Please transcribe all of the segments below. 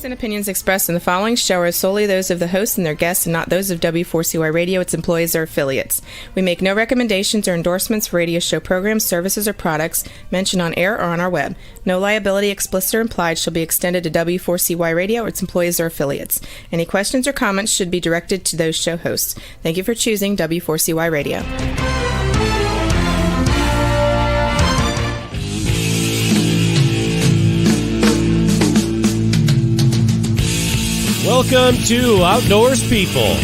views and opinions expressed in the following show are solely those of the hosts and their guests and not those of W4CY Radio, its employees, or affiliates. We make no recommendations or endorsements for radio show programs, services, or products mentioned on air or on our web. No liability, explicit or implied, shall be extended to W4CY Radio or its employees or affiliates. Any questions or comments should be directed to those show hosts. Thank you for choosing W4CY Radio. Welcome to Outdoors People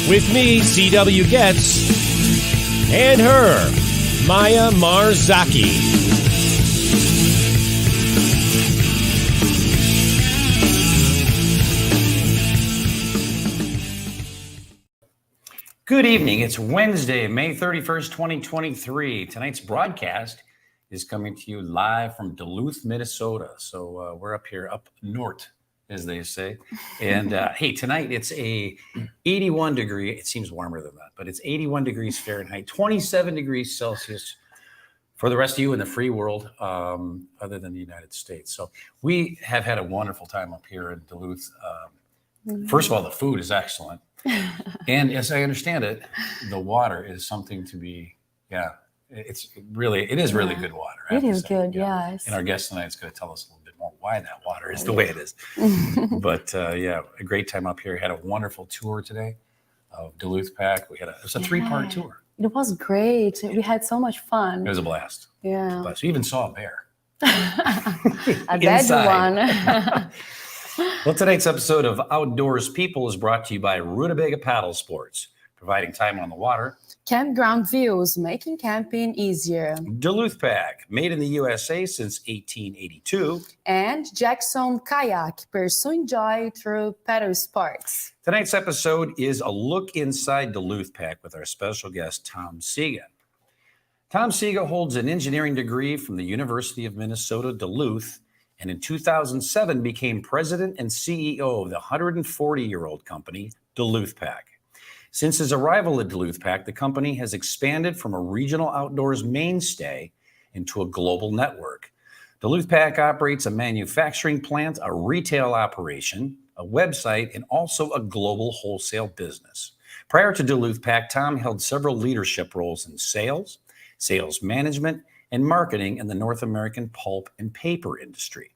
with me, C.W. Getz, and her, Maya Marzaki. Good evening. It's Wednesday, May 31st, 2023. Tonight's broadcast is coming to you live from Duluth, Minnesota. So we're up here, up north, as they say. And hey, tonight it's a 81 degree. It seems warmer than that, but it's 81 degrees Fahrenheit, 27 degrees Celsius for the rest of you in the free world, other than the United States. So we have had a wonderful time up here in Duluth. First of all, the food is excellent. And as I understand it, the water is something to be, it is really good water. It is good, yes. And our guest tonight is going to tell us a little bit more why that water is the way it is. But a great time up here. Had a wonderful tour today of Duluth Pack. It was a 3-part tour. It was great. We had so much fun. It was a blast. Yeah. We even saw a bear. A dead one. Well, tonight's episode of Outdoors People is brought to you by Rutabaga Paddle Sports, providing time on the water. Campground Views, making camping easier. Duluth Pack, made in the USA since 1882. And Jackson Kayak, pursuing joy through paddle sports. Tonight's episode is a look inside Duluth Pack with our special guest, Tom Sega. Tom Sega holds an engineering degree from the University of Minnesota, Duluth, and in 2007 became president and CEO of the 140-year-old company, Duluth Pack. Since his arrival at Duluth Pack, the company has expanded from a regional outdoors mainstay into a global network. Duluth Pack operates a manufacturing plant, a retail operation, a website, and also a global wholesale business. Prior to Duluth Pack, Tom held several leadership roles in sales, sales management, and marketing in the North American pulp and paper industry.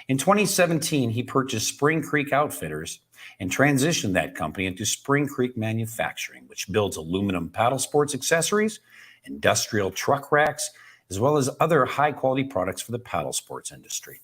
In 2017, he purchased Spring Creek Outfitters and transitioned that company into Spring Creek Manufacturing, which builds aluminum paddle sports accessories, industrial truck racks, as well as other high-quality products for the paddle sports industry.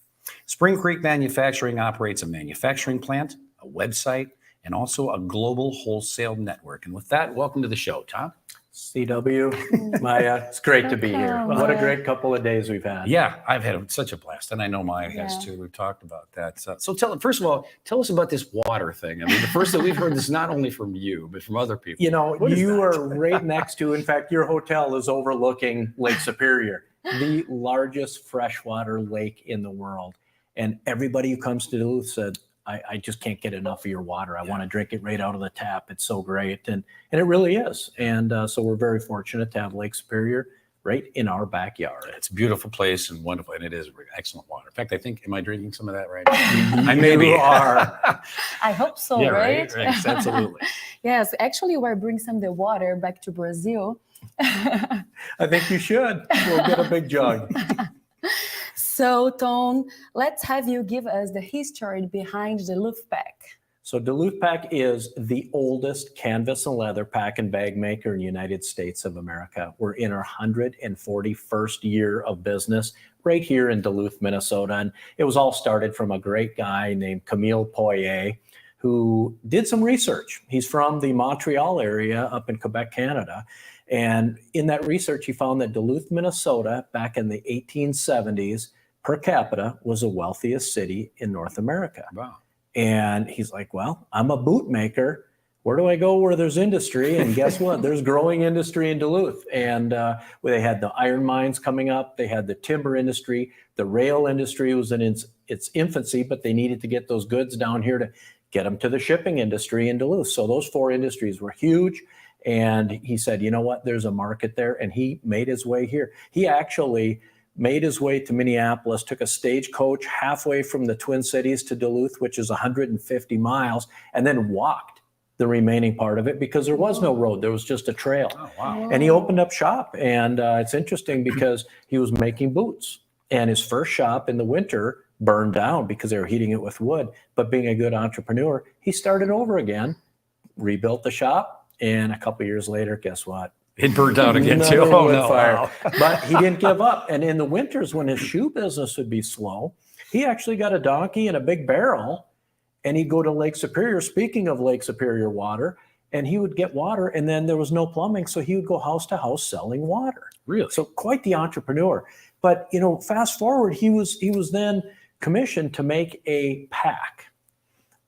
Spring Creek Manufacturing operates a manufacturing plant, a website, and also a global wholesale network. And with that, welcome to the show, Tom. CW, Maya, it's great to be here. What a great couple of days we've had. Yeah, I've had such a blast, and I know Maya has too. We've talked about that. So first of all, tell us about this water thing. I mean, the first that we've heard this not only from you, but from other people. You know, you are right next to, in fact, your hotel is overlooking Lake Superior, the largest freshwater lake in the world. And everybody who comes to Duluth said, I just can't get enough of your water. I want to drink it right out of the tap. It's so great. And it really is. And so we're very fortunate to have Lake Superior right in our backyard. It's a beautiful place and wonderful. And it is excellent water. In fact, I think, am I drinking some of that right now? I maybe are. I hope so, yeah, right? Right. Absolutely. Yes, actually, we're bringing some of the water back to Brazil. I think you should. We'll get a big jug. So, Tom, let's have you give us the history behind the Duluth Pack. So Duluth Pack is the oldest canvas and leather pack and bag maker in the United States of America. We're in our 141st year of business right here in Duluth, Minnesota. And it was all started from a great guy named Camille Poirier, who did some research. He's from the Montreal area up in Quebec, Canada. And in that research, he found that Duluth, Minnesota, back in the 1870s, per capita, was the wealthiest city in North America. Wow. And he's like, well, I'm a boot maker. Where do I go where there's industry? And guess what? There's growing industry in Duluth. And they had the iron mines coming up. They had the timber industry. The rail industry was in its infancy, but they needed to get those goods down here to get them to the shipping industry in Duluth. So those four industries were huge. And he said, you know what? There's a market there. And he made his way here. He actually made his way to Minneapolis, took a stagecoach halfway from the Twin Cities to Duluth, which is 150 miles, and then walked the remaining part of it because there was no road. There was just a trail. Oh, wow. And he opened up shop. And it's interesting because he was making boots. And his first shop in the winter burned down because they were heating it with wood. But being a good entrepreneur, he started over again, rebuilt the shop. And a couple of years later, guess what? It burned out again too. Another Oh, wood no. fire. Wow. But he didn't give up. And in the winters, when his shoe business would be slow, he actually got a donkey and a big barrel, and he'd go to Lake Superior, speaking of Lake Superior water, and he would get water, and then there was no plumbing, so he would go house to house selling water. Really? So quite the entrepreneur. But, you know, fast forward, he was then commissioned to make a pack.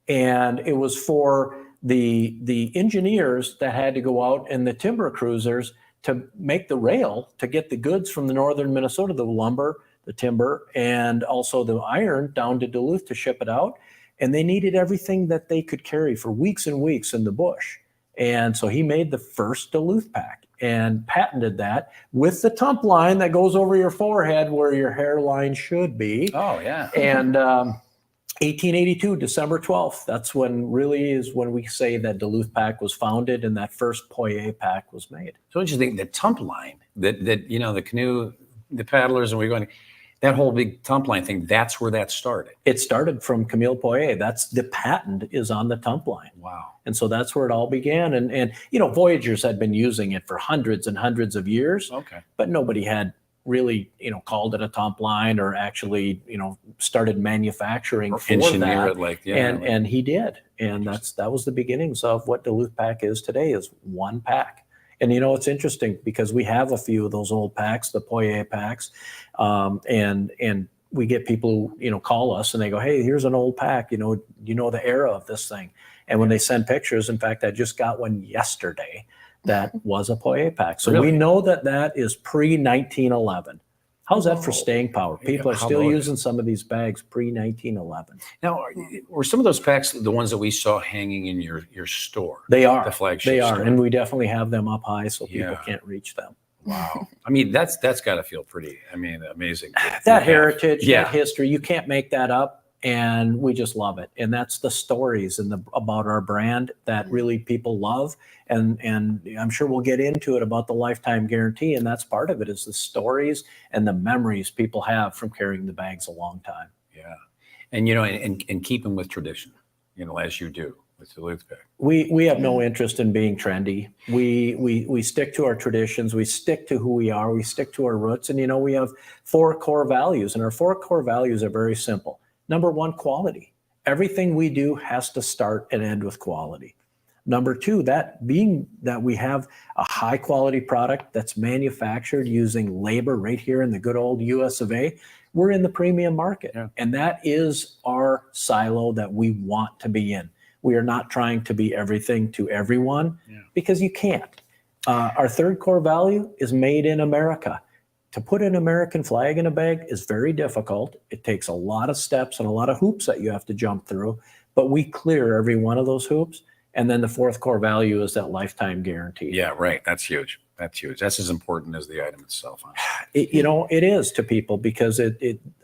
And it was for the engineers that had to go out and the timber cruisers to make the rail to get the goods from the northern Minnesota, the lumber, the timber, and also the iron down to Duluth to ship it out. And they needed everything that they could carry for weeks and weeks in the bush. And so he made the first Duluth Pack and patented that with the tump line that goes over your forehead where your hairline should be. Oh, yeah. And 1882, December 12th, that's when we say that Duluth Pack was founded and that first Poyer pack was made. So interesting, the tump line that you know, the canoe, the paddlers, and we're going, that whole big tump line thing, that's where that started. It started from Camille Poyer. That's the patent is on the tump line. Wow. And so that's where it all began. And you know, Voyagers had been using it for hundreds and hundreds of years. Okay. But nobody had really, you know, called it a tump line or actually, you know, started manufacturing Or for engineer that. it like, yeah. And he did. And that was the beginnings of what Duluth Pack is today, is one pack. And, you know, it's interesting because we have a few of those old packs, the Poyer packs, and we get people who, you know, call us and they go, hey, here's an old pack, you know the era of this thing. And when they send pictures, in fact, I just got one yesterday that was a Poyer pack. So Really? we know that is pre-1911. How's that for staying power? People are How still about it? using some of these bags pre-1911. Now, were some of those packs the ones that we saw hanging in your store? They are. The flagship They are. store. And we definitely have them up high so people Yeah. can't reach them. Wow. I mean, that's got to feel pretty, amazing. That heritage, Yeah. that history, you can't make that up. And we just love it. And that's the stories about our brand that really people love. And I'm sure we'll get into it about the lifetime guarantee. And that's part of it, is the stories and the memories people have from carrying the bags a long time. Yeah. And, you know, and keeping with tradition, you know, as you do with Duluth Pack. We have no interest in being trendy. We stick to our traditions. We stick to who we are. We stick to our roots. And, you know, we have 4 core values. And our 4 core values are very simple. Number 1, quality. Everything we do has to start and end with quality. Number 2, that we have a high quality product that's manufactured using labor right here in the good old US of A. We're in the premium market. Yeah. And that is our silo that we want to be in. We are not trying to be everything to everyone because you can't. Our 3rd core value is made in America. To put an American flag in a bag is very difficult. It takes a lot of steps and a lot of hoops that you have to jump through, but we clear every one of those hoops. And then the 4th core value is that lifetime guarantee. Yeah, right. That's huge. That's huge. That's as important as the item itself. Huh? It is to people because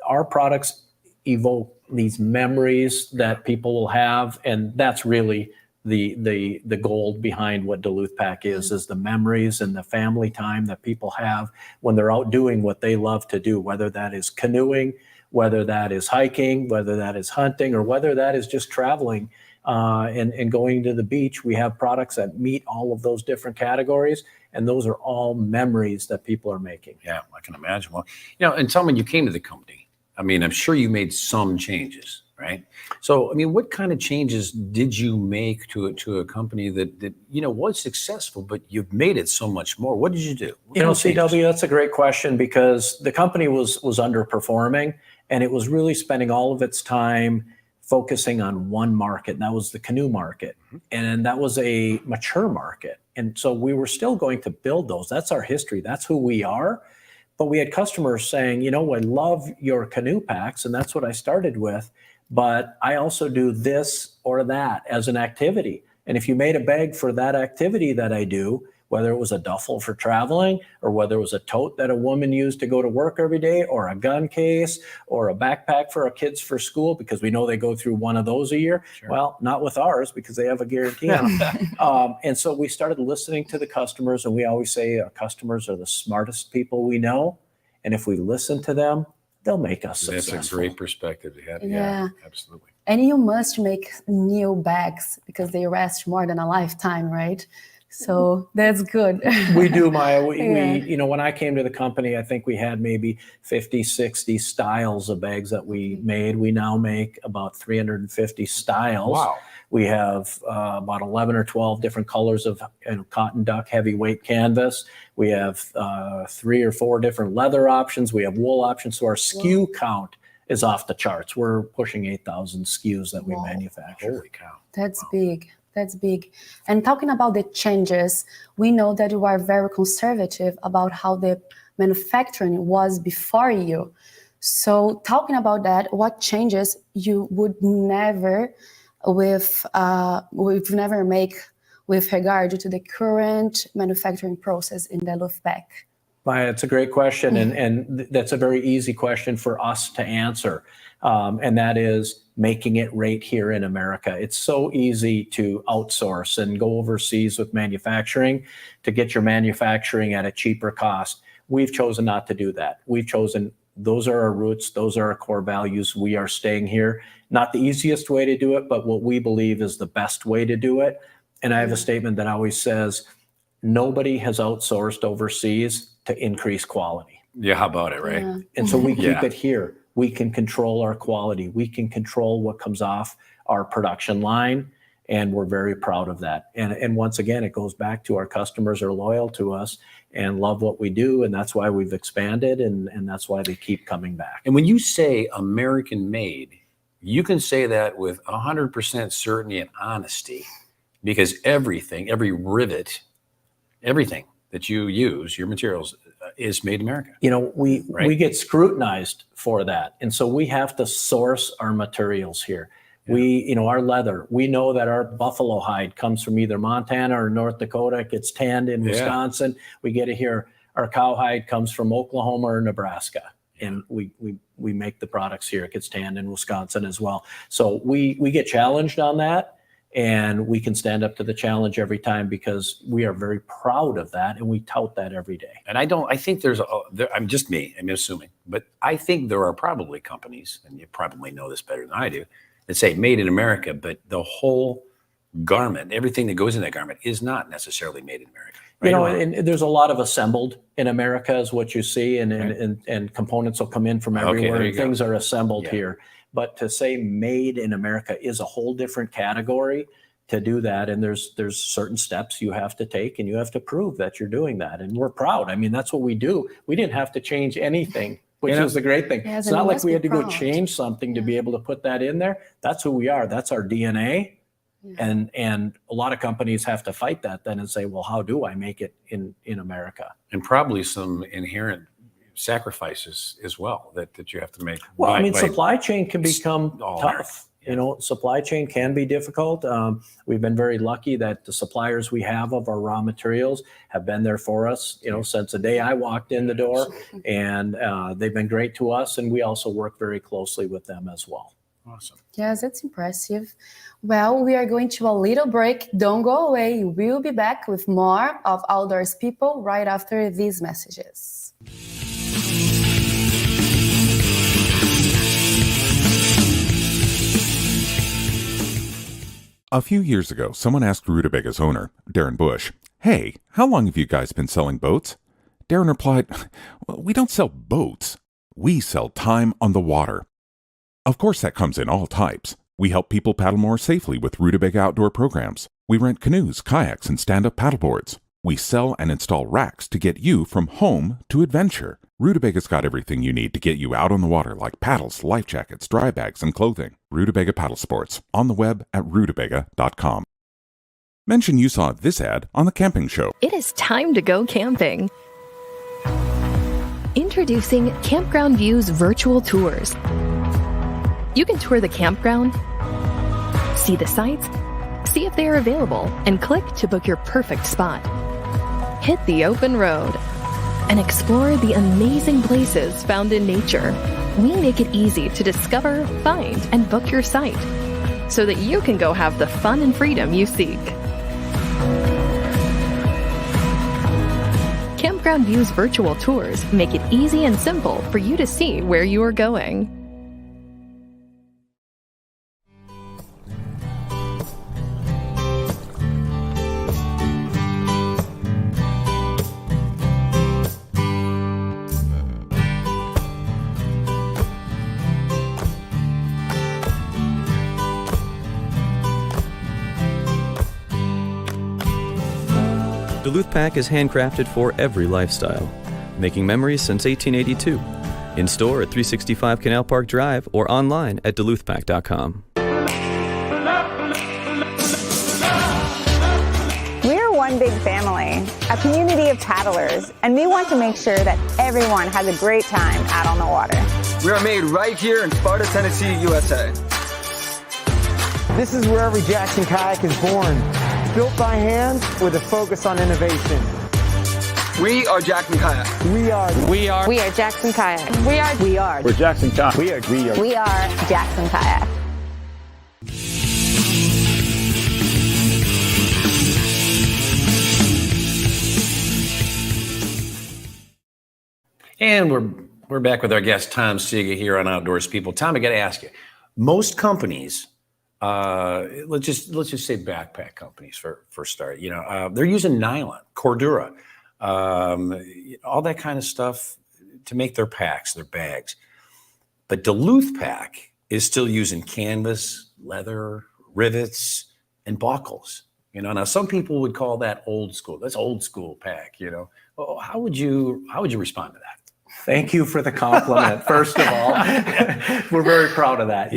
our products evoke these memories that people will have. And that's really the gold behind what Duluth Pack is the memories and the family time that people have when they're out doing what they love to do, whether that is canoeing, whether that is hiking, whether that is hunting, or whether that is just traveling and going to the beach. We have products that meet all of those different categories, and those are all memories that people are making. Yeah, I can imagine. Well, you know, and tell me, when you came to the company, I mean, I'm sure you made some changes, right? So, I mean, what kind of changes did you make to a company that you know was successful, but you've made it so much more? What did you do? What You know, kind of changes? CW, that's a great question because the company was underperforming, and it was really spending all of its time focusing on one market, and that was the canoe market. And that was a mature market. And so we were still going to build those. That's our history. That's who we are. But we had customers saying, you know, I love your canoe packs, and that's what I started with, but I also do this or that as an activity. And if you made a bag for that activity that I do, whether it was a duffel for traveling or whether it was a tote that a woman used to go to work every day, or a gun case or a backpack for our kids for school, because we know they go through one of those a year. Sure. Well, not with ours, because they have a guarantee on them. And so we started listening to the customers, and we always say our customers are the smartest people we know. And if we listen to them, they'll make us successful. That's a great perspective to have. Yeah. Absolutely. And you must make new bags because they last more than a lifetime, right? So that's good. We do, Maya. Yeah. We, when I came to the company, I think we had maybe 50, 60 styles of bags that we made. We now make about 350 styles. Wow. We have about 11 or 12 different colors of cotton duck heavyweight canvas. We have 3 or 4 different leather options. We have wool options. So our SKU count is off the charts. We're pushing 8,000 SKUs that we manufacture. Holy cow. That's big. That's big. And talking about the changes, we know that you are very conservative about how the manufacturing was before you. So talking about that, what changes you would never make with regard to the current manufacturing process in Duluth Pack? It's a great question, and that's a very easy question for us to answer, and that is making it right here in America. It's so easy to outsource and go overseas with manufacturing to get your manufacturing at a cheaper cost. We've chosen not to do that. We've chosen, those are our roots, those are our core values. We are staying here. Not the easiest way to do it, but what we believe is the best way to do it. And I have a statement that always says, nobody has outsourced overseas to increase quality. Yeah, how about it, right? Yeah. And so we keep it here. We can control our quality. We can control what comes off our production line, and we're very proud of that. And once again, it goes back to our customers are loyal to us and love what we do, and that's why we've expanded, and that's why they keep coming back. And when you say American made, you can say that with 100% certainty and honesty, because everything, every rivet, everything that you use, your materials, is made in America. We get scrutinized for that. And so we have to source our materials here. Yeah. Our leather, we know that our buffalo hide comes from either Montana or North Dakota. It gets tanned in Wisconsin. We get it here. Our cowhide comes from Oklahoma or Nebraska. And we make the products here. It gets tanned in Wisconsin as well. So we get challenged on that. And we can stand up to the challenge every time because we are very proud of that, and we tout that every day. And I think I'm just me, I'm assuming, but I think there are probably companies, and you probably know this better than I do, that say made in America, but the whole garment, everything that goes in that garment is not necessarily made in America. Right? And there's a lot of assembled in America is what you see, and components will come in from everywhere, and things are assembled here. But to say made in America is a whole different category to do that. And there's certain steps you have to take, and you have to prove that you're doing that. And we're proud. I mean, that's what we do. We didn't have to change anything, which is the great thing. It's not like we had to go change something to be able to put that in there. That's who we are. That's our DNA. Yeah. And a lot of companies have to fight that then and say, well, how do I make it in America? And probably some inherent sacrifices as well that you have to make. Well, supply chain can become tough. Supply chain can be difficult. We've been very lucky that the suppliers we have of our raw materials have been there for us, since the day I walked in the door, and they've been great to us. And we also work very closely with them as well. Awesome. Yes, that's impressive. Well, we are going to a little break. Don't go away. We'll be back with more of Outdoors People right after these messages. A few years ago, someone asked Rutabaga's owner, Darren Bush, "Hey, how long have you guys been selling boats?" Darren replied, "Well, we don't sell boats. We sell time on the water." Of course, that comes in all types. We help people paddle more safely with Rutabaga outdoor programs. We rent canoes, kayaks, and stand-up paddleboards. We sell and install racks to get you from home to adventure. Rutabaga's got everything you need to get you out on the water, like paddles, life jackets, dry bags, and clothing. Rutabaga Paddle Sports, on the web at rutabaga.com. Mention you saw this ad on The Camping Show. It is time to go camping. Introducing Campground View's virtual tours. You can tour the campground, see the sites, see if they are available, and click to book your perfect spot. hit the open road and explore the amazing places found in nature. We make it easy to discover, find, and book your site so that you can go have the fun and freedom you seek. Campground View's virtual tours make it easy and simple for you to see where you are going. Duluth Pack is handcrafted for every lifestyle, making memories since 1882. In store at 365 Canal Park Drive or online at duluthpack.com. We're one big family, a community of paddlers, and we want to make sure that everyone has a great time out on the water. We are made right here in Sparta, Tennessee, USA. This is where every Jackson kayak is born. Built by hand with a focus on innovation. We are Jackson Kayak. We are Jackson Kayak. We're Jackson Kayak. We are Jackson Kayak. And we're back with our guest Tom Sega here on Outdoors People. Tom, I got to ask you, most companies, let's just say backpack companies for start. They're using nylon, Cordura, all that kind of stuff to make their packs, their bags. But Duluth Pack is still using canvas, leather, rivets, and buckles. Now some people would call that old school. That's old school pack. How would you respond to that? Thank you for the compliment, first of all. We're very proud of that.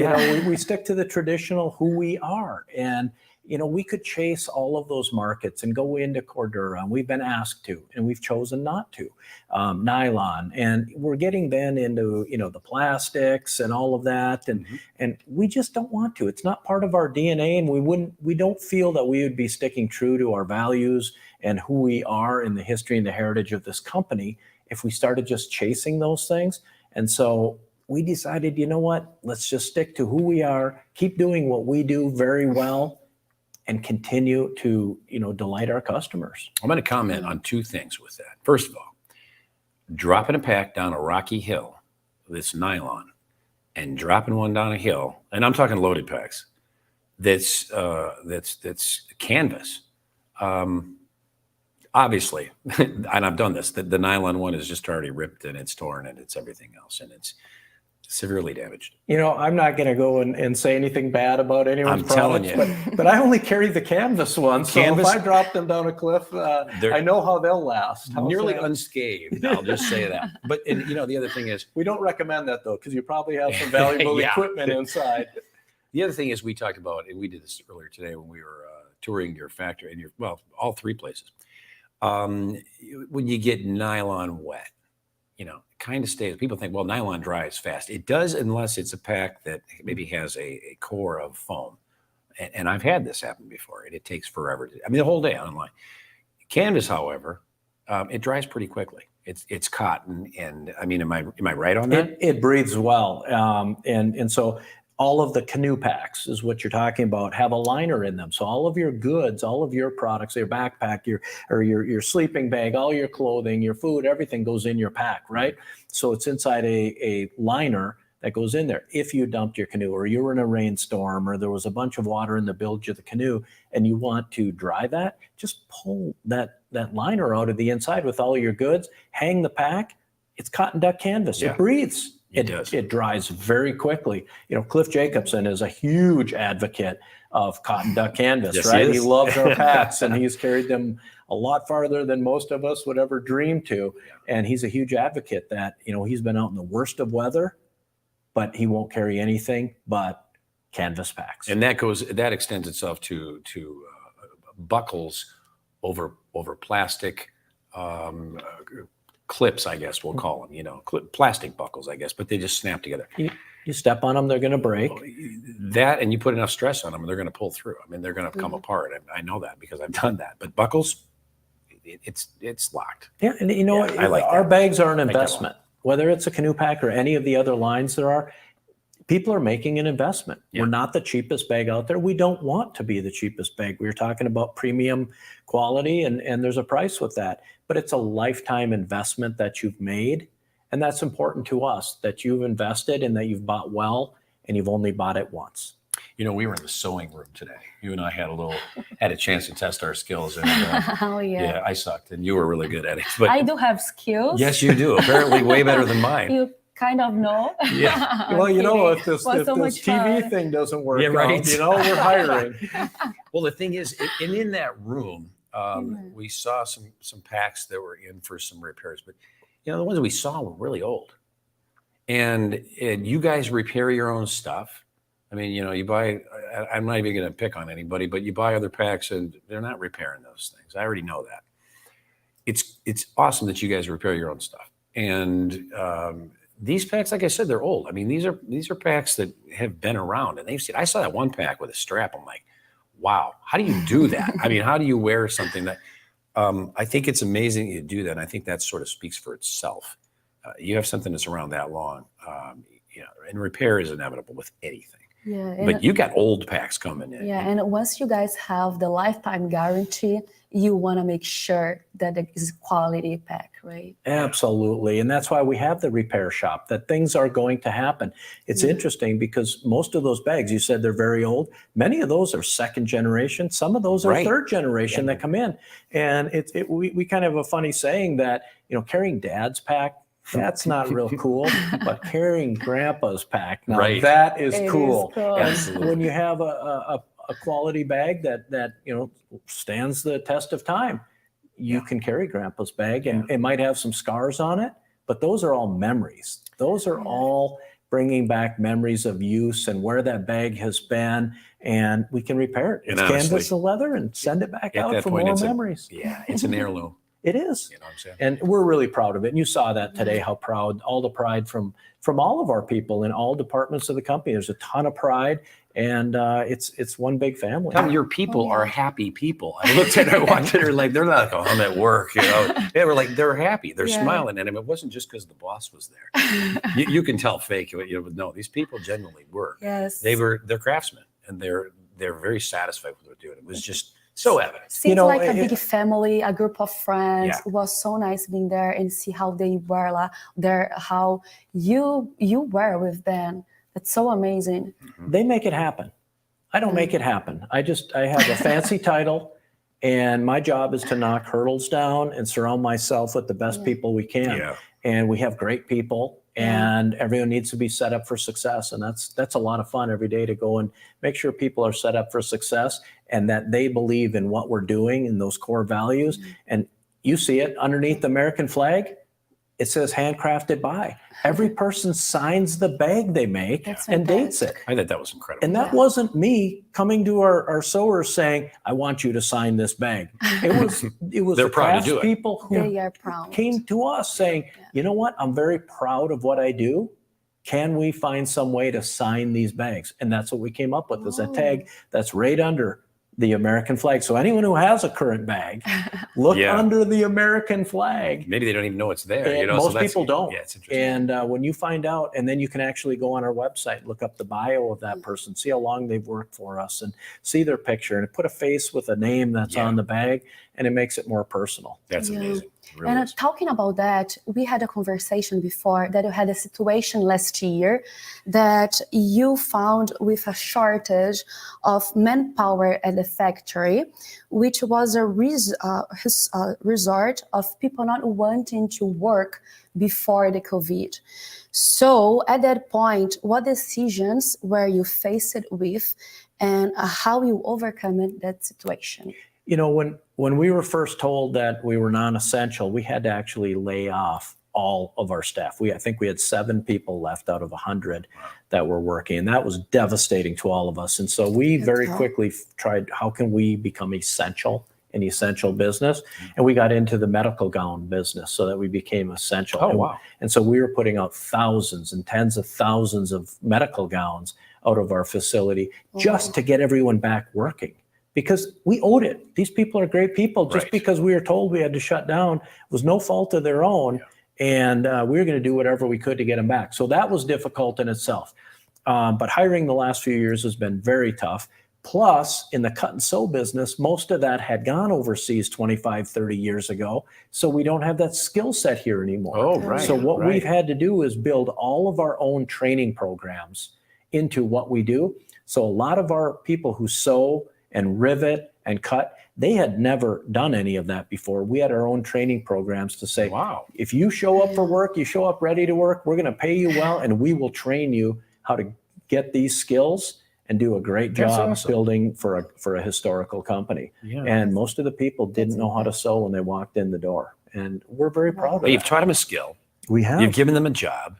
We stick to the traditional who we are. And, we could chase all of those markets and go into Cordura, and we've been asked to, and we've chosen not to. Nylon, and we're getting then into, the plastics and all of that. And we just don't want to. It's not part of our DNA, and we don't feel that we would be sticking true to our values and who we are in the history and the heritage of this company if we started just chasing those things. And so we decided, let's just stick to who we are, keep doing what we do very well, and continue to, delight our customers. I'm going to comment on two things with that. First of all, dropping a pack down a rocky hill that's nylon and dropping one down a hill, and I'm talking loaded packs, that's canvas. Obviously, and I've done this, the nylon one is just already ripped and it's torn and it's everything else and it's severely damaged. I'm not going to go and say anything bad about anyone's products, but I only carry the canvas one. So if I drop them down a cliff, I know how they'll last. Nearly unscathed, I'll just say that. But the other thing is, we don't recommend that though, because you probably have some valuable equipment inside. The other thing is we talked about, and we did this earlier today when we were touring your factory and all three places. When you get nylon wet, it kind of stays. People think, well, nylon dries fast. It does, unless it's a pack that maybe has a core of foam. And I've had this happen before. It takes forever. The whole day online. Canvas, however, it dries pretty quickly. It's cotton, and am I right on that? It breathes well, and so. All of the canoe packs is what you're talking about, have a liner in them. So all of your goods, all of your products, your backpack, your sleeping bag, all your clothing, your food, everything goes in your pack, right? So it's inside a liner that goes in there. If you dumped your canoe or you were in a rainstorm or there was a bunch of water in the bilge of the canoe and you want to dry that, just pull that liner out of the inside with all your goods, hang the pack. It's cotton duck canvas. Yeah. It breathes. It dries very quickly. Cliff Jacobson is a huge advocate of cotton duck canvas, yes, right? He loves our packs, and he's carried them a lot farther than most of us would ever dream to. Yeah. And he's a huge advocate that, he's been out in the worst of weather, but he won't carry anything but canvas packs. And that extends itself to buckles over plastic, clips, I guess we'll call them, plastic buckles, I guess, but they just snap together. You step on them, they're going to break. That, and you put enough stress on them, they're going to pull through. They're going to come apart. I know that because I've done that. But buckles, it's locked. Yeah, and you know, I like our that. bags are an I like that a lot. investment. Whether it's a canoe pack or any of the other lines there are, people are making an investment. Yeah. We're not the cheapest bag out there. We don't want to be the cheapest bag. We were talking about premium quality, and there's a price with that. But it's a lifetime investment that you've made. And that's important to us, that you've invested and that you've bought well, and you've only bought it once. You know, we were in the sewing room today. You and I had a chance to test our skills. And, Oh, yeah. yeah, I sucked, and you were really good at it. But I do have skills. yes, you do. Apparently, way better than mine. You kind of know. Yeah. Well, you know, kidding. if this Was so much TV fun. thing doesn't work Yeah, right. out, you know, we're hiring. Well, the thing is, and in that room, we saw some packs that were in for some repairs, but you know, the ones we saw were really old. And you guys repair your own stuff. I mean, you know, you buy. I'm not even going to pick on anybody, but you buy other packs, and they're not repairing those things. I already know that. It's awesome that you guys repair your own stuff. And these packs, like I said, they're old. I mean, these are packs that have been around, and they've seen. I saw that one pack with a strap. I'm like, wow, how do you do that? I mean, how do you wear something that? I think it's amazing you do that. And I think that sort of speaks for itself. You have something that's around that long, you know, and repair is inevitable with anything. Yeah, But you got old packs coming in. yeah, and once you guys have the lifetime guarantee, you want to make sure that it is quality pack, right? Absolutely. And that's why we have the repair shop, that things are going to happen. It's interesting because most of those bags, you said they're very old. Many of those are second generation. Some of those are Right. third generation that come in. And we kind of have a funny saying that, you know, carrying dad's pack, that's not real cool, but carrying grandpa's pack, now Right. that is It is cool. cool. And Absolutely. when you have a quality bag that you know stands the test of time, you can carry grandpa's bag, and it might have some scars on it, but those are all memories. Those are all bringing back memories of use and where that bag has been, and we can repair it. And It's honestly, canvas and leather, and send it back At out that for point, more it's memories. it's an heirloom. It is. You know what I'm saying? And we're really proud of it. And you saw that today, how proud, all the pride from all of our people in all departments of the company. There's a ton of pride, and it's one big family. Tom, your people are happy people. I looked at her, watching her, like they're not like, oh, I'm at work, you know. They were like, they're happy, they're smiling at him. It wasn't just because the boss was there. You can tell fake. You know, no, these people genuinely were. Yes. They're craftsmen, and they're very satisfied with what they're doing. It was just so evident. Seems know, like a big family, a group of friends. Yeah. It was so nice being there and see how they were there, how you were with them. It's so amazing. They make it happen. I don't make it happen. I have a fancy title, and my job is to knock hurdles down and surround myself with the best people we can. Yeah. And we have great people, and everyone needs to be set up for success. And that's a lot of fun every day to go and make sure people are set up for success and that they believe in what we're doing and those core values. And you see it underneath the American flag. It says handcrafted by. Every person signs the bag they make That's and dates it. I thought that was incredible. And that wasn't me coming to our sewers saying, I want you to sign this bag. It was They're the proud to do it. craftspeople who They are proud. came to us saying, you know what, I'm very proud of what I do. Can we find some way to sign these bags? And that's what we came up with, is a tag that's right under the American flag. So anyone who has a current bag, look Yeah. under the American flag. Maybe they don't even know it's there. And You know, most so that's- people don't. Yeah, it's interesting. And when you find out, and then you can actually go on our website, look up the bio of that person, see how long they've worked for us, and see their picture, and put a face with a name that's on the bag, and it makes it more personal. That's amazing. It really And is. talking about that, we had a conversation before that you had a situation last year that you found with a shortage of manpower at the factory, which was a result of people not wanting to work before the COVID. So at that point, what decisions were you faced with, and how you overcome that situation? You know, when we were first told that we were non-essential, we had to actually lay off all of our staff. I think we had 7 people left out of 100 that were working, and that was devastating to all of us. And so we very quickly tried, how can we become an essential business? And we got into the medical gown business so that we became essential. Oh, wow. And so we were putting out thousands and tens of thousands of medical gowns out of our facility just to get everyone back working. because we owed it. These people are great people. Just Right. because we were told we had to shut down was no fault of their own. And we were going to do whatever we could to get them back. So that was difficult in itself. But hiring the last few years has been very tough. Plus, in the cut and sew business, most of that had gone overseas 25, 30 years ago. So we don't have that skill set here anymore. Oh, right. So what right. we've had to do is build all of our own training programs into what we do. So a lot of our people who sew and rivet and cut, they had never done any of that before. We had our own training programs to say, Wow. if you show up for work, you show up ready to work, we're going to pay you well, and we will train you how to get these skills and do a great That's job awesome. building for a historical company. Yeah. And most of the people didn't know how to sew when they walked in the door. And we're very proud of Well, you've that. taught them a skill. We have. You've given them a job,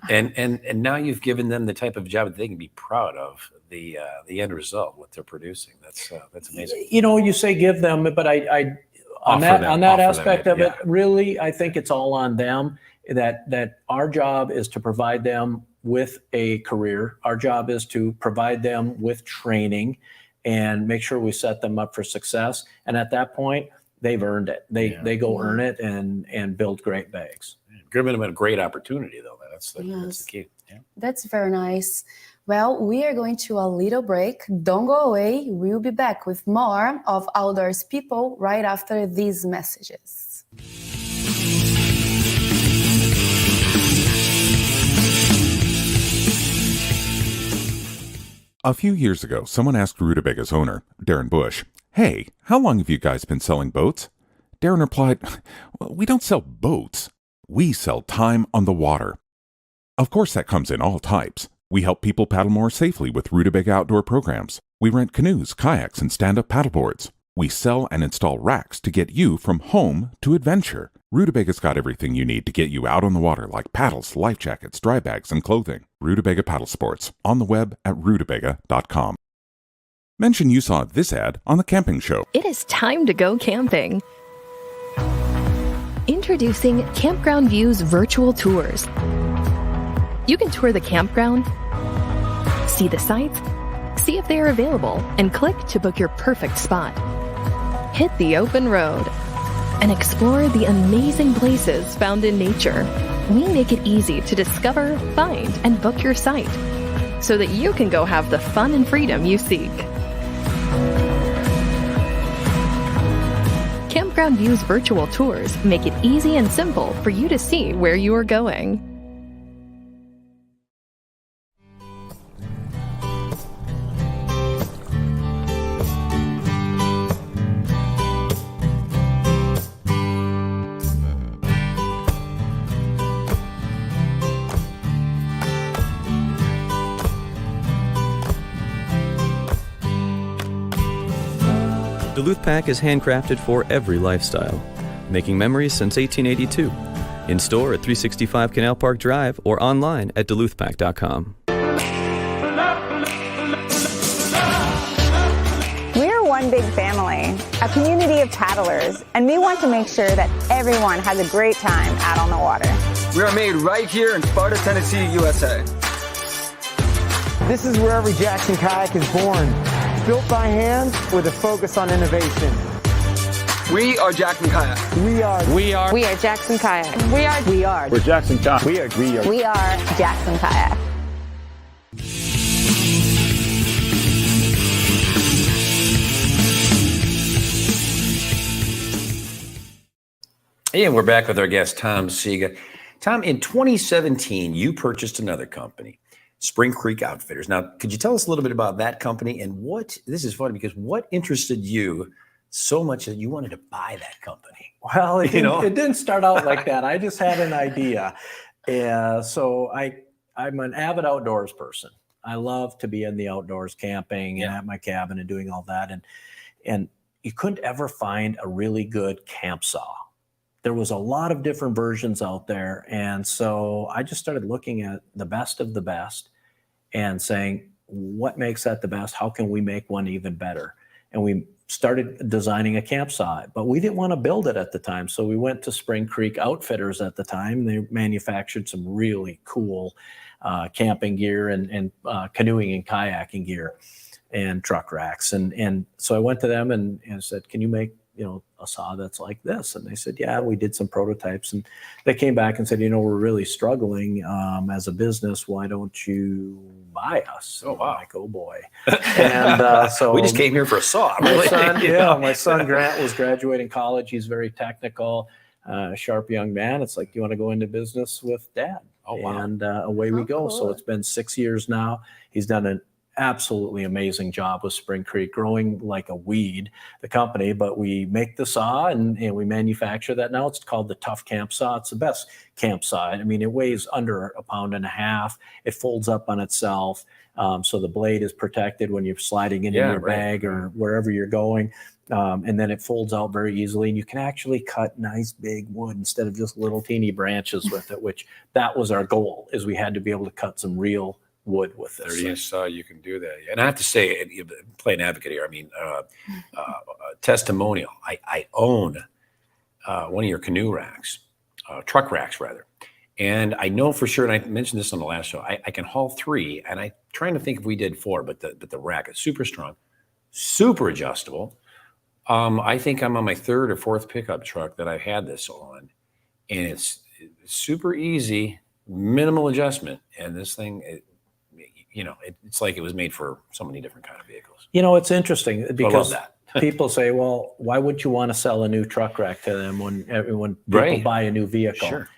and now you've given them the type of job that they can be proud of. The end result, what they're producing. That's amazing. You know, you say give them, but I on Offer that them, aspect of it, yeah. really, I think it's all on them. That our job is to provide them with a career. Our job is to provide them with training and make sure we set them up for success. And at that point, they've earned it. They go earn it and build great bags. Given them a great opportunity, though. That's the Yes. key. Yeah. That's very nice. Well, we are going to a little break. Don't go away. We'll be back with more of Outdoors People right after these messages. A few years ago, someone asked Rutabaga's owner, Darren Bush, "Hey, how long have you guys been selling boats?" Darren replied, "Well, we don't sell boats. We sell time on the water." Of course, that comes in all types. We help people paddle more safely with Rutabaga outdoor programs. We rent canoes, kayaks, and stand-up paddleboards. We sell and install racks to get you from home to adventure. Rutabaga's got everything you need to get you out on the water, like paddles, life jackets, dry bags, and clothing. Rutabaga Paddle Sports, on the web at rutabaga.com. Mention you saw this ad on the camping show. It is time to go camping. Introducing Campground Views virtual tours. You can tour the campground, see the sites, see if they are available, and click to book your perfect spot. Hit the open road and explore the amazing places found in nature. We make it easy to discover, find, and book your site so that you can go have the fun and freedom you seek. Campground Views virtual tours make it easy and simple for you to see where you are going. Duluth Pack is handcrafted for every lifestyle, making memories since 1882. In store at 365 Canal Park Drive or online at duluthpack.com. We're one big family, a community of paddlers, and we want to make sure that everyone has a great time out on the water. We are made right here in Sparta, Tennessee, USA. This is where every Jackson kayak is born. Built by hand with a focus on innovation. We are Jackson Kayak. We are Jackson Kayak. We're Jackson Kayak. We are Jackson Kayak. And we're back with our guest, Tom Sega. Tom, in 2017, you purchased another company, Spring Creek Outfitters. Now, could you tell us a little bit about that company and this is funny because what interested you so much that you wanted to buy that company? Well, it didn't start out like that. I just had an idea. So I'm an avid outdoors person. I love to be in the outdoors, camping and at my cabin and doing all that. And you couldn't ever find a really good camp saw. There was a lot of different versions out there. And so I just started looking at the best of the best and saying, what makes that the best? How can we make one even better? And we started designing a camp saw, but we didn't want to build it at the time. So we went to Spring Creek Outfitters at the time. They manufactured some really cool camping gear and canoeing and kayaking gear. and truck racks. And so I went to them and said, can you make, a saw that's like this? And they said, yeah, we did some prototypes. And they came back and said, we're really struggling as a business. Why don't you buy us? Oh, wow. I'm like, oh boy. And so we just came here for a saw. My son Grant was graduating college. He's very technical, sharp young man. It's like, do you want to go into business with Dad? Oh, wow. And away we go. Cool. So it's been 6 years now. He's done an absolutely amazing job with Spring Creek, growing like a weed, the company, but we make the saw and we manufacture that now. It's called the Tough Camp Saw. It's the best camp saw. I mean, it weighs under 1.5 pounds. It folds up on itself. So the blade is protected when you're sliding into your bag or wherever you're going. And then it folds out very easily, and you can actually cut nice big wood instead of just little teeny branches with it, which that was our goal, is we had to be able to cut some real wood with this. 30-inch saw, you can do that. And I have to say, play an advocate here. I mean, testimonial. I own one of your canoe racks, truck racks rather. And I know for sure, and I mentioned this on the last show, I can haul 3, and I'm trying to think if we did 4, but the rack is super strong, super adjustable. I think I'm on my 3rd or 4th pickup truck that I've had this on, and it's super easy, minimal adjustment. And this thing, it's like it was made for so many different kind of vehicles. It's interesting because I love that. People say, well, why would you want to sell a new truck rack to them when people buy a new vehicle? Sure.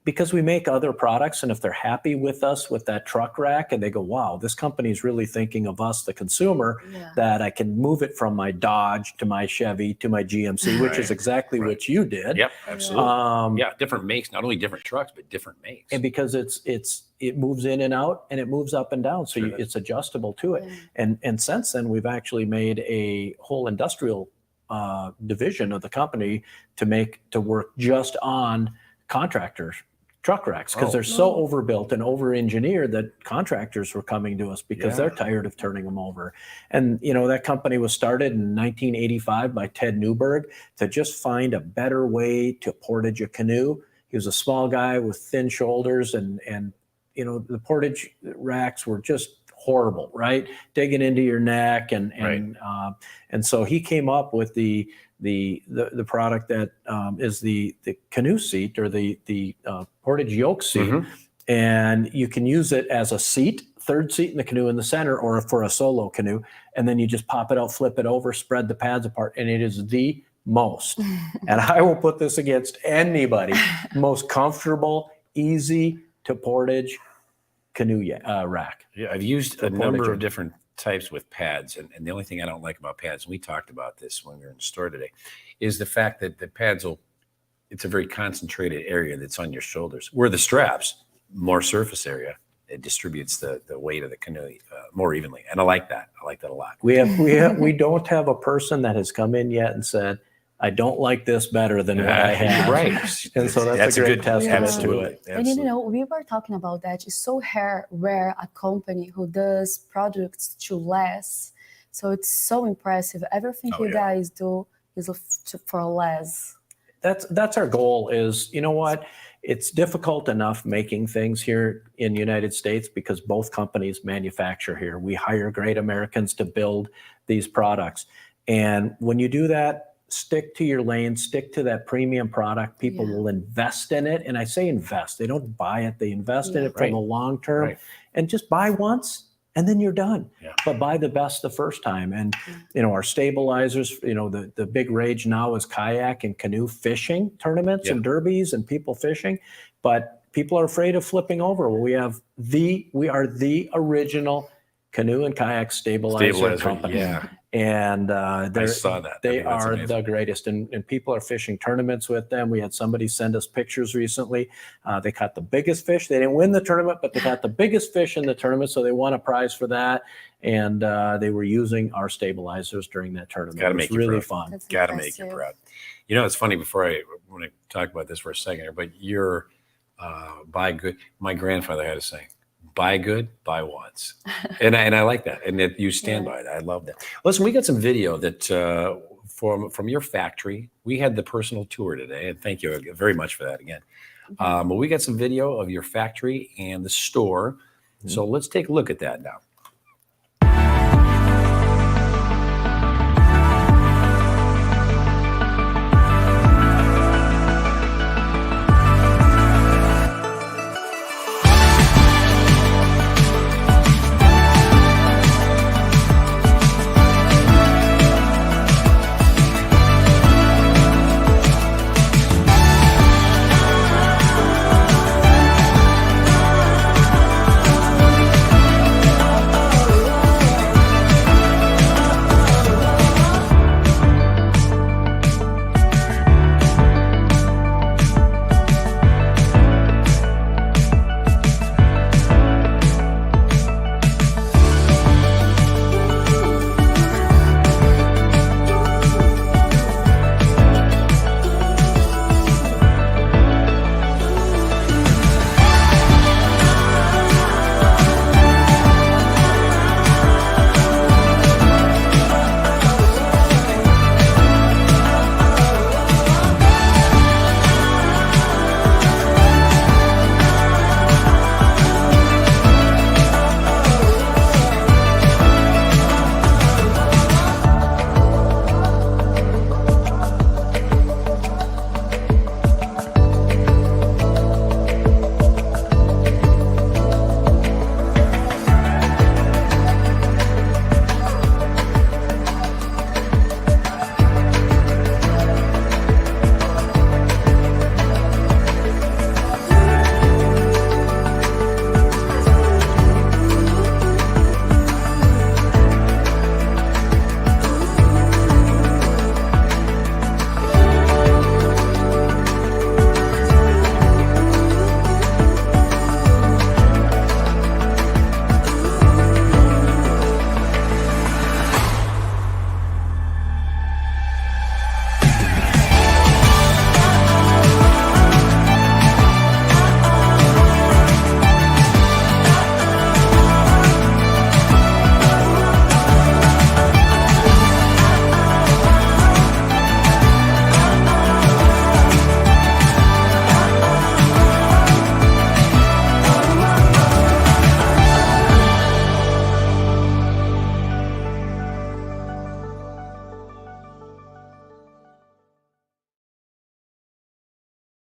Because we make other products, and if they're happy with us with that truck rack and they go, wow, this company's really thinking of us, the consumer, that I can move it from my Dodge to my Chevy to my GMC, which is exactly what you did. Yep, absolutely. Different makes, not only different trucks, but different makes. And because it moves in and out, and it moves up and down, so it's adjustable to it. And since then, we've actually made a whole industrial division of the company to work just on contractors truck racks, because they're so overbuilt and over-engineered that contractors were coming to us because they're tired of turning them over. And that company was started in 1985 by Ted Newberg to just find a better way to portage a canoe. He was a small guy with thin shoulders, and the portage racks were just horrible, right? Digging into your neck, and so he came up with the product that is the canoe seat, or the portage yoke seat, and you can use it as a seat, third seat in the canoe in the center, or for a solo canoe, and then you just pop it out, flip it over, spread the pads apart, and it is the most, and I will put this against anybody, most comfortable, easy to portage canoe rack. Yeah, I've used a number of different types with pads, and the only thing I don't like about pads, and we talked about this when we were in the store today, is the fact that the pads it's a very concentrated area that's on your shoulders, where the straps, more surface area, it distributes the weight of the canoe more evenly, and I like that a lot. We don't have a person that has come in yet and said, I don't like this better than what I have. Right. And so that's a great testament to it. And we were talking about that. It's so rare a company who does products to less. So it's so impressive. Everything you guys do is for less. That's our goal. Is, it's difficult enough making things here in the United States because both companies manufacture here. We hire great Americans to build these products. And when you do that, stick to your lane, stick to that premium product. People will invest in it. And I say invest, they don't buy it. They invest in it for the long term, and just buy once and then you're done. But buy the best the first time. And, our stabilizers, the big rage now is kayak and canoe fishing tournaments and derbies and people fishing, but people are afraid of flipping over. Well, we are the original canoe and kayak stabilizer company. And I saw that. They are the greatest, and people are fishing tournaments with them. We had somebody send us pictures recently. They caught the biggest fish. They didn't win the tournament, but they got the biggest fish in the tournament, so they won a prize for that. And they were using our stabilizers during that tournament. Got to make it was really fun. Got to make you proud. It's funny. Before I want to talk about this for a second here, but you're buy good. My grandfather had a saying: buy good, buy once. And I like that. And that you stand by that. I love that. Listen, we got some video that from your factory. We had the personal tour today, and thank you very much for that again. But we got some video of your factory and the store. So let's take a look at that now.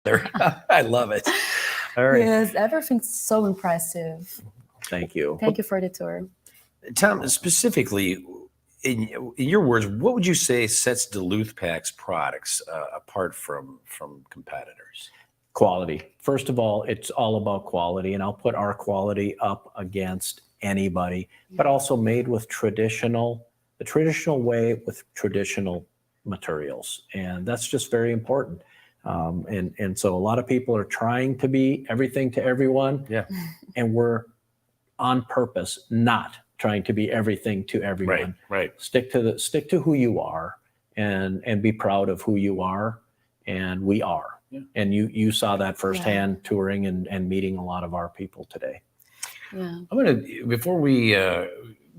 I love it. All right. Yes, everything's so impressive. Thank you. Thank you for the tour. Tom, specifically, in your words, what would you say sets Duluth Pack's products apart from competitors? Quality. First of all, it's all about quality, and I'll put our quality up against anybody, but also made with the traditional way with traditional materials. And that's just very important. And so a lot of people are trying to be everything to everyone. Yeah. And we're on purpose not trying to be everything to everyone. Right. Stick to who you are and be proud of who you are. And we are. Yeah. And you saw that firsthand touring and meeting a lot of our people today. Yeah. Before we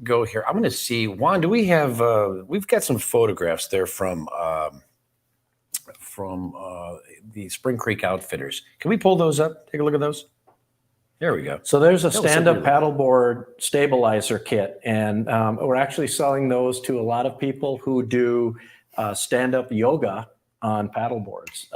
go here, I'm going to see, Juan, do we have, we've got some photographs there from the Spring Creek Outfitters. Can we pull those up? Take a look at those. There we go. So there's a stand-up paddleboard stabilizer kit, and we're actually selling those to a lot of people who do stand-up yoga on paddleboards.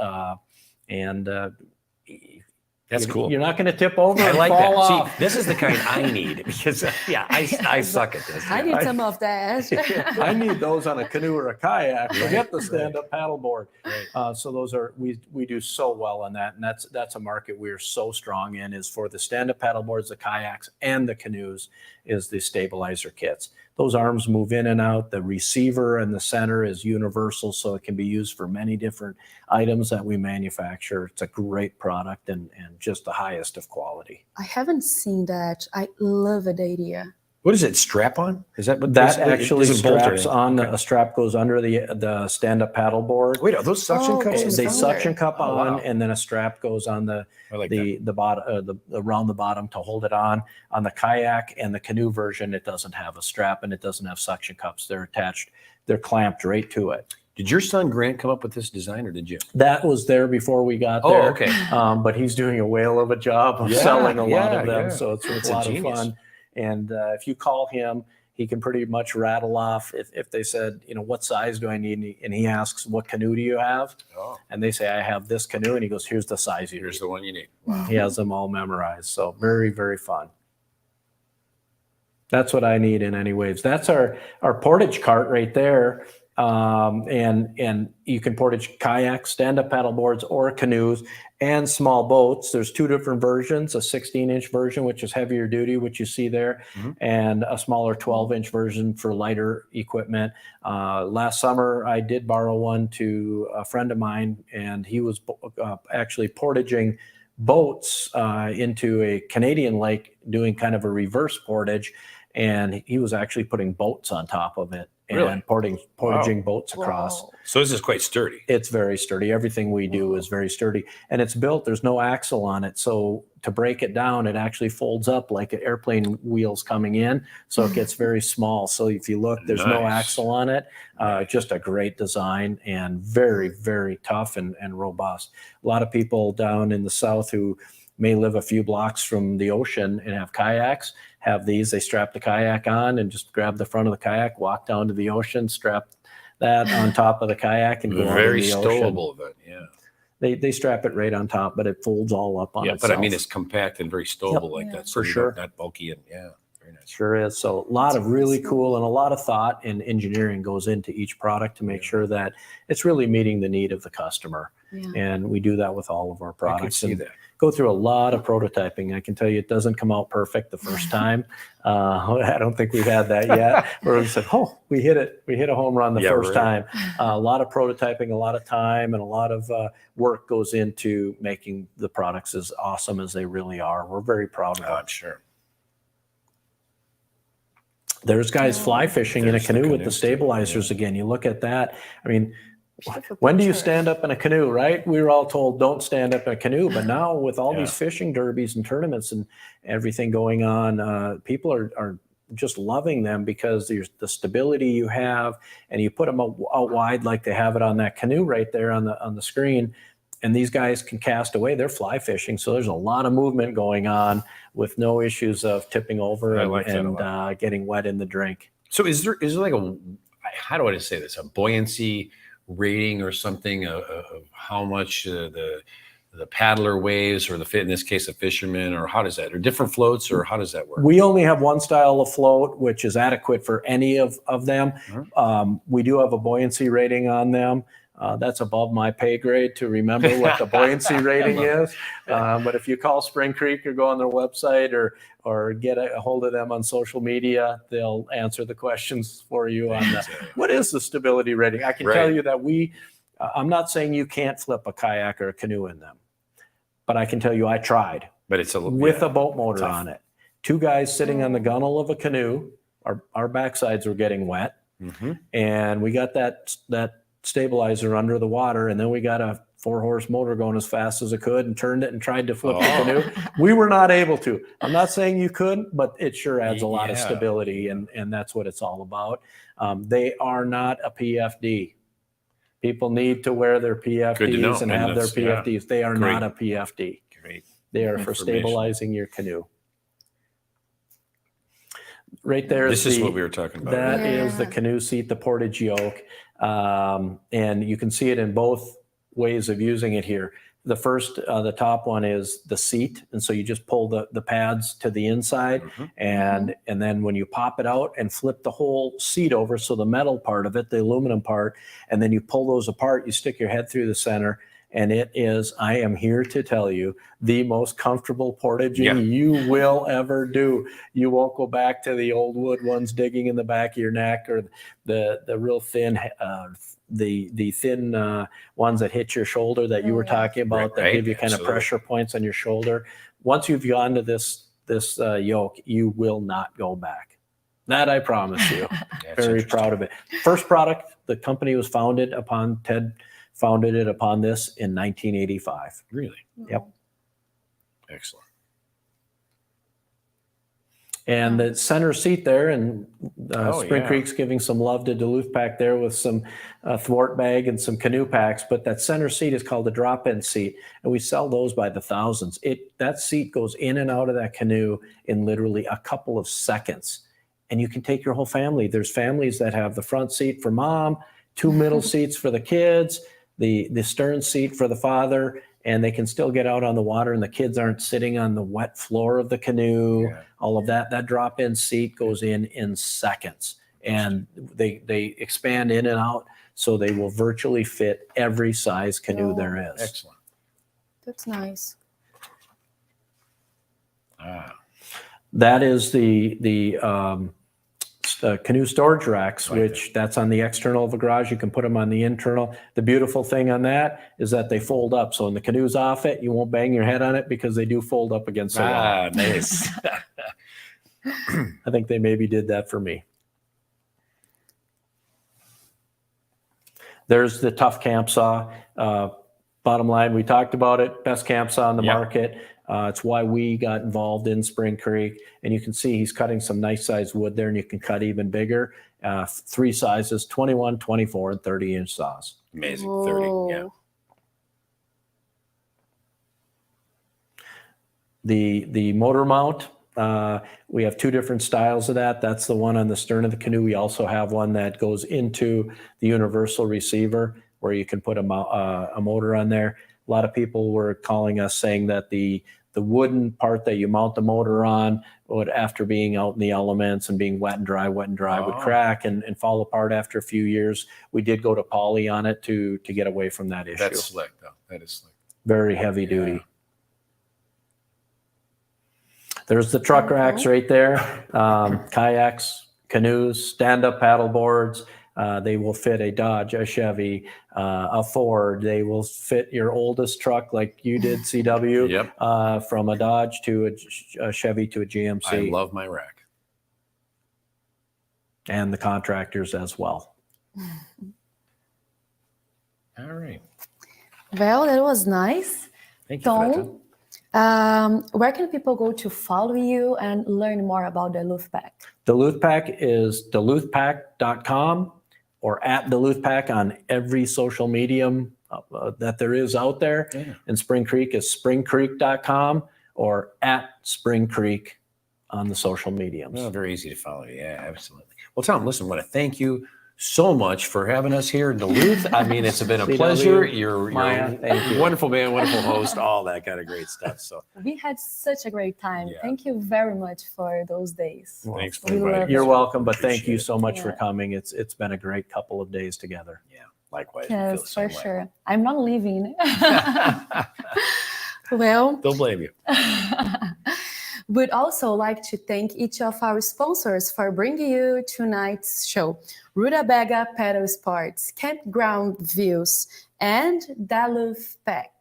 That's cool. You're not going to tip over and like fall that. off. See, this is the kind I need because, I suck at this. I need some of that. I need those on a canoe or a kayak. Forget the stand-up paddleboard. Right. So those are we do so well on that, and that's a market we're so strong in. Is for the stand-up paddleboards, the kayaks, and the canoes is the stabilizer kits. Those arms move in and out. The receiver in the center is universal, so it can be used for many different items that we manufacture. It's a great product and just the highest of quality. I haven't seen that. I love the idea. What is it? Strap on? Is that what that actually straps on? Okay. A strap goes under the stand-up paddleboard. Wait, are those suction cups? They suction cup on, wow. And then a strap goes on the bottom, around the bottom to hold it on. On the kayak and the canoe version, it doesn't have a strap and it doesn't have suction cups. They're attached. They're clamped right to it. Did your son Grant come up with this design, or did you? That was there before we got there. Oh, okay. But he's doing a whale of a job of selling a lot of them, so it's a lot of fun. And if you call him, he can pretty much rattle off if they said, what size do I need? And he asks, what canoe do you have? Oh. And they say, I have this canoe. And he goes, here's the size you need. Here's the one you need. Wow. He has them all memorized. So very, very fun. That's what I need in any waves. That's our portage cart right there. And you can portage kayaks, stand-up paddleboards, or canoes, and small boats. There's two different versions, a 16-inch version, which is heavier duty, which you see there, and a smaller 12-inch version for lighter equipment. Last summer, I did borrow one to a friend of mine, and he was actually portaging boats into a Canadian lake, doing kind of a reverse portage, and he was actually putting boats on top of it. And portaging boats across. So this is quite sturdy. It's very sturdy. Everything we do is very sturdy. And it's built, there's no axle on it. So to break it down, it actually folds up like airplane wheels coming in. So it gets very small. So if you look, there's no axle on it. Just a great design and very, very tough and robust. A lot of people down in the South who may live a few blocks from the ocean and have kayaks, have these. They strap the kayak on and just grab the front of the kayak, walk down to the ocean, strap that on top of the kayak, and go on to the ocean. Very stowable, then, They strap it right on top, but it folds all up on itself. But I mean, it's compact and very stowable like that. So for sure. Not bulky and very nice. Sure is. So a lot of really cool and a lot of thought and engineering goes into each product to make sure that it's really meeting the need of the customer. Yeah. And we do that with all of our products. I can see that. Go through a lot of prototyping. I can tell you it doesn't come out perfect the first time. I don't think we've had that yet. Where we said, we hit it. We hit a home run the first time. A lot of prototyping, a lot of time, and a lot of work goes into making the products as awesome as they really are. We're very proud of them. I'm sure. There's guys fly fishing in a canoe with the stabilizers again. You look at that. I mean, when do you stand up in a canoe, right? We were all told don't stand up in a canoe, but now with all these fishing derbies and tournaments and everything going on, people are just loving them because there's the stability you have, and you put them out wide like they have it on that canoe right there on the screen, and these guys can cast away. They're fly fishing, so there's a lot of movement going on with no issues of tipping over and getting wet in the drink. So is there like how do I say this, a buoyancy rating or something of how much the paddler waves, or in this case, a fisherman, or how does that, or different floats, or how does that work? We only have one style of float, which is adequate for any of them. We do have a buoyancy rating on them. That's above my pay grade to remember what the buoyancy rating is. But if you call Spring Creek or go on their website or get a hold of them on social media, they'll answer the questions for you on that. What is the stability rating? I can tell you that I'm not saying you can't flip a kayak or a canoe in them, but I can tell you I tried. But it's with a boat motor on it. 2 guys sitting on the gunnel of a canoe. Our backsides were getting wet, and we got that stabilizer under the water, and then we got a 4-horse motor going as fast as it could and turned it and tried to flip the canoe. We were not able to. I'm not saying you couldn't, but it sure adds a lot of stability, and that's what it's all about. They are not a PFD. People need to wear their PFDs and have their PFDs. They are not a PFD. Great. They are for stabilizing your canoe. Right there. This is what we were talking about. That is the canoe seat, the portage yoke. And you can see it in both ways of using it here. The first, the top one is the seat. And so you just pull the pads to the inside and then when you pop it out and flip the whole seat over, so the metal part of it, the aluminum part, and then you pull those apart, you stick your head through the center, and it is, I am here to tell you, the most comfortable portaging you will ever do. You won't go back to the old wood ones digging in the back of your neck, or the real thin the thin ones that hit your shoulder that you were talking about, that give you kind of pressure points on your shoulder. Once you've gone to this yoke, you will not go back. That I promise you. Very proud of it. First product, the company was founded upon, Ted founded it upon this in 1985. Really? Yep. Excellent. And the center seat there, and Spring Creek's giving some love to Duluth Pack there with some thwart bag and some canoe packs, but that center seat is called the drop-in seat, and we sell those by the thousands. That seat goes in and out of that canoe in literally a couple of seconds, and you can take your whole family. There's families that have the front seat for mom, 2 middle seats for the kids, the stern seat for the father, and they can still get out on the water, and the kids aren't sitting on the wet floor of the canoe. All of that. That drop-in seat goes in seconds, and they expand in and out, so they will virtually fit every size canoe there is. Excellent. That's nice. That is the canoe storage racks, which that's on the external of a garage. You can put them on the internal. The beautiful thing on that is that they fold up. So when the canoe's off it, you won't bang your head on it because they do fold up against the wall. Nice. I think they maybe did that for me. There's the Tough Camp Saw. Bottom line, we talked about it. Best camp saw on the market. It's why we got involved in Spring Creek. And you can see he's cutting some nice sized wood there, and you can cut even bigger. 3 sizes, 21, 24, and 30-inch saws. Amazing. Whoa. 30, yeah. The motor mount, we have 2 different styles of that. That's the one on the stern of the canoe. We also have one that goes into the universal receiver, where you can put a motor on there. A lot of people were calling us saying that the wooden part that you mount the motor on would, after being out in the elements and being wet and dry, would crack and fall apart after a few years. We did go to poly on it to get away from that issue. That's slick, though. That is slick. Very heavy duty. There's the truck racks right there. Kayaks, canoes, stand-up paddle boards. They will fit a Dodge, a Chevy, a Ford. They will fit your oldest truck like you did, CW, from a Dodge to a Chevy to a GMC. I love my rack. And the contractors as well. All right. Well, that was nice. Thank you for that, Tom. Where can people go to follow you and learn more about Duluth Pack? Duluth Pack is duluthpack.com or at Duluth Pack on every social medium that there is out there. Yeah. And Spring Creek is springcreek.com or at Spring Creek on the social mediums. Well, very easy to follow. Yeah, absolutely. Well, Tom, listen, I want to thank you so much for having us here in Duluth. I mean, it's been a pleasure. You're Maya, a wonderful man, wonderful host, all that kind of great stuff. So We had such a great time. Yeah. Thank you very much for those days. thanks for We love inviting it. me. You're welcome, but thank Appreciate you it. so much for Yeah. coming. It's been a great couple of days together. Yeah, likewise. we feel Yes, the for same way. sure. I'm not leaving. Well, Don't blame you. would also like to thank each of our sponsors for bringing you tonight's show: Rutabaga Pedal Sports, Campground Views, and Duluth Pack.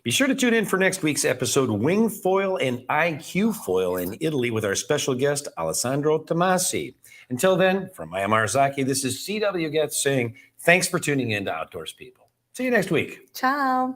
Be sure to tune in for next week's episode, Wing Foil and IQ Foil in Italy, with our special guest, Alessandro Tomasi. Until then, from Maya Marzocchi, this is CW Getz saying thanks for tuning in to Outdoors People. See you next week. Ciao.